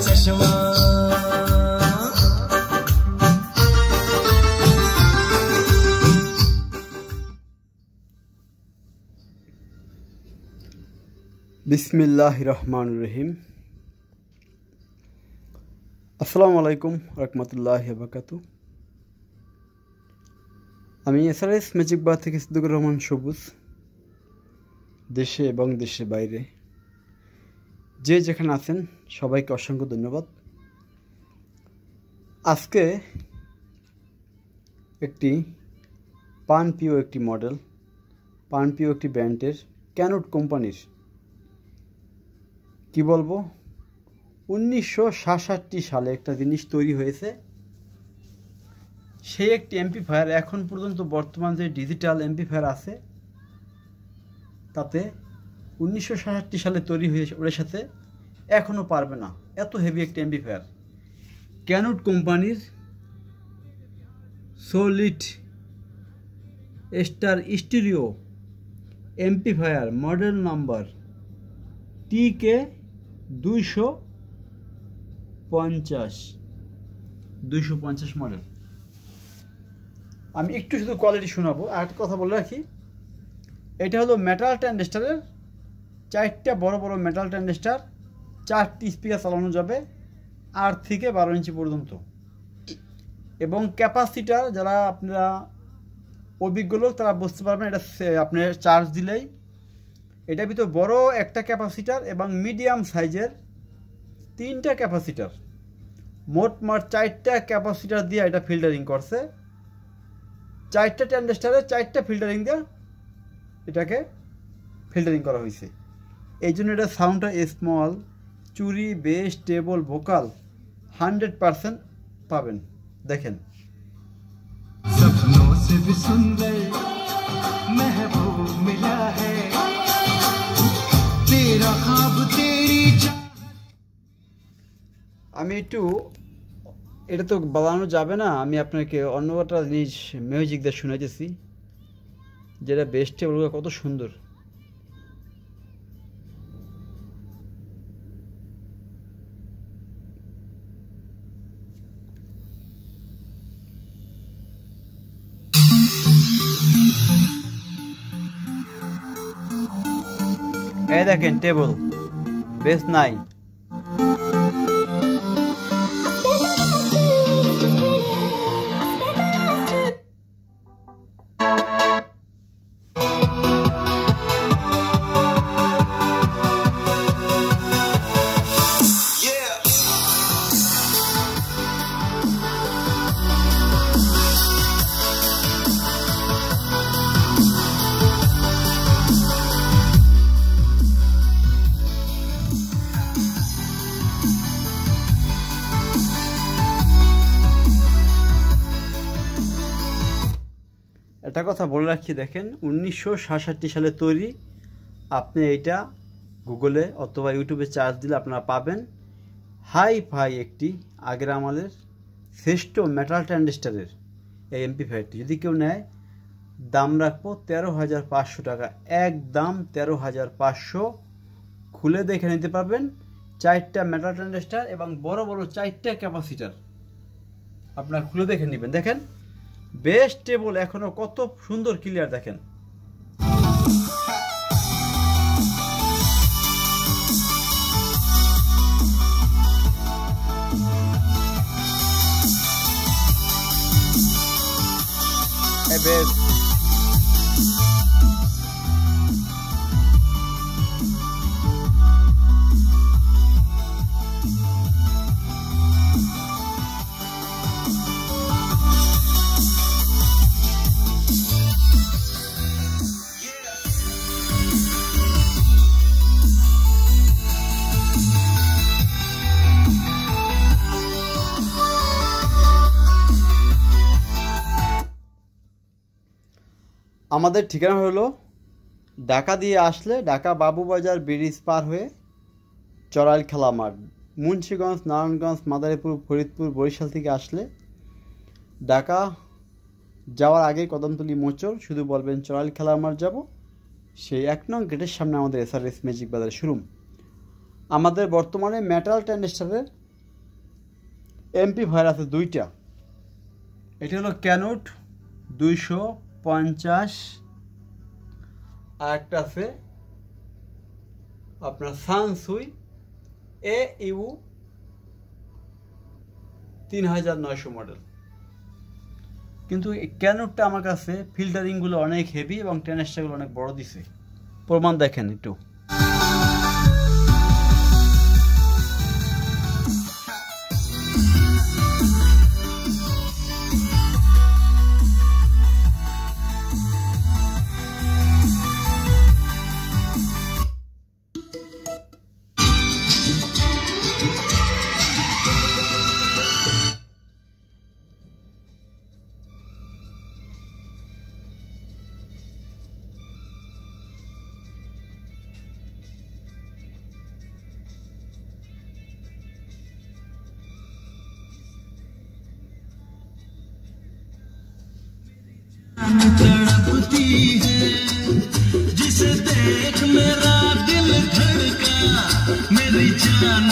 चश्मा। बिस्मिल्लाहिर रहमानिर रहीम। আসসালামু আলাইকুম রহমতুল্লাহি ওয়া বারাকাতুহু। আমি এসআরএস ম্যাজিক বার থেকে সিদ্দিকুর রহমান সবুজ। দেশে এবং দেশের বাইরে যে যেখানে আছেন সবাইকে অসংখ্য ধন্যবাদ। আজকে একটি পানপিও একটি মডেল, পানপিও একটি ব্র্যান্ডের ক্যানট কোম্পানির কি বলবো 1967 সালে একটা জিনিস তৈরি হয়েছে। সেই একটি এমপ্লিফায়ার এখন পর্যন্ত বর্তমান যে ডিজিটাল এমপ্লিফায়ার আছে তাতে 1967 সালে তৈরি হয়েছে, ওর সাথে এখনও পারবে না, এত হেভি একটি এমপ্লিফায়ার। ক্যানট কোম্পানির solid star stereo amplifier model number TK 250 model. আমি একটু শুধু কোয়ালিটি শোনাবো। আর একটা কথা বলে রাখি, এটা হলো মেটাল ট্রানজিস্টারের 4টা বড় বড় মেটাল ট্রানজিস্টার, 4টি স্পিকার চালানো যাবে 8 থেকে 12 ইঞ্চি পর্যন্ত। এবং ক্যাপাসিটার যারা আপনারা অভিজ্ঞ লোক তারা বুঝতে পারবেন, এটা আপনার চার্জ দিলেই এটার ভিতর বড় একটা ক্যাপাসিটার এবং মিডিয়াম সাইজের 3টা ক্যাপাসিটার, মোট 4টা ক্যাপাসিটার দিয়ে এটা ফিল্টারিং করছে। 4টা ট্রানজিস্টারে 4টা ফিল্টারিং দিয়ে এটাকে ফিল্টারিং করা হয়েছে। এই জন্য এটা সাউন্ডটা স্মল, চুরি, বেস, টেবল, ভোকাল 100% পাবেন। দেখেন सपनों से भी सुंदर महबूब मिला है, तेरा ख्वाब तेरी আমি একটু এটা তো বাজানো যাবে না, আমি আপনাকে অন্য একটা জিনিস মিউজিক দিয়ে শুনাইতেছি যেটা বেস্ট টেবলগুলো কত সুন্দর। এই দেখেন টেবল, বেস নাই। একটা কথা বলে রাখি, দেখেন 1967 সালে তৈরি। আপনি এইটা গুগলে অথবা ইউটিউবে চার্জ দিলে আপনারা পাবেন। হাই ফাই একটি আগের আমাদের শ্রেষ্ঠ মেটাল ট্রানজিস্টারের এই এমপ্লিফায়ারটি যদি কেউ নেয়, দাম রাখবো 13,500 টাকা, একদম 13,500। খুলে দেখে নিতে পারবেন। 4টা মেটাল ট্রানজিস্টার এবং বড় বড় 4টা ক্যাপাসিটার আপনারা খুলে দেখে নেবেন। দেখেন বেস্ট টেবল এখনো কত সুন্দর ক্লিয়ার, দেখেন। বেস্ট আমাদের ঠিকানা হলো ঢাকা দিয়ে আসলে ঢাকা বাবুবাজার ব্রিজ পার হয়ে চড়াইল খেলা মাঠ, মুন্সিগঞ্জ, নারায়ণগঞ্জ, মাদারীপুর, ফরিদপুর, বরিশাল থেকে আসলে ঢাকা যাওয়ার আগে কদমতলী মোচর শুধু বলবেন চড়াইল খেলা মাঠ যাব, সেই 1 নং গেটের সামনে আমাদের এসআরএস ম্যাজিক বাজারের শোরুম। আমাদের বর্তমানে মেটাল ট্রানজিস্টারের এমপ্লিফায়ার আছে দুইটা। এটা হলো ক্যানোট 250, আর একটা আছে আপনার সানসুই AU 3900 মডেল। কিন্তু এই ক্যানোটটা আমার কাছে ফিল্টারিংগুলো অনেক হেভি এবং টেনেস্টারগুলো অনেক বড় দিছে, প্রমাণ দেখেন একটু। तड़पती है जिसे देख मेरा दिल धड़का, मेरी जान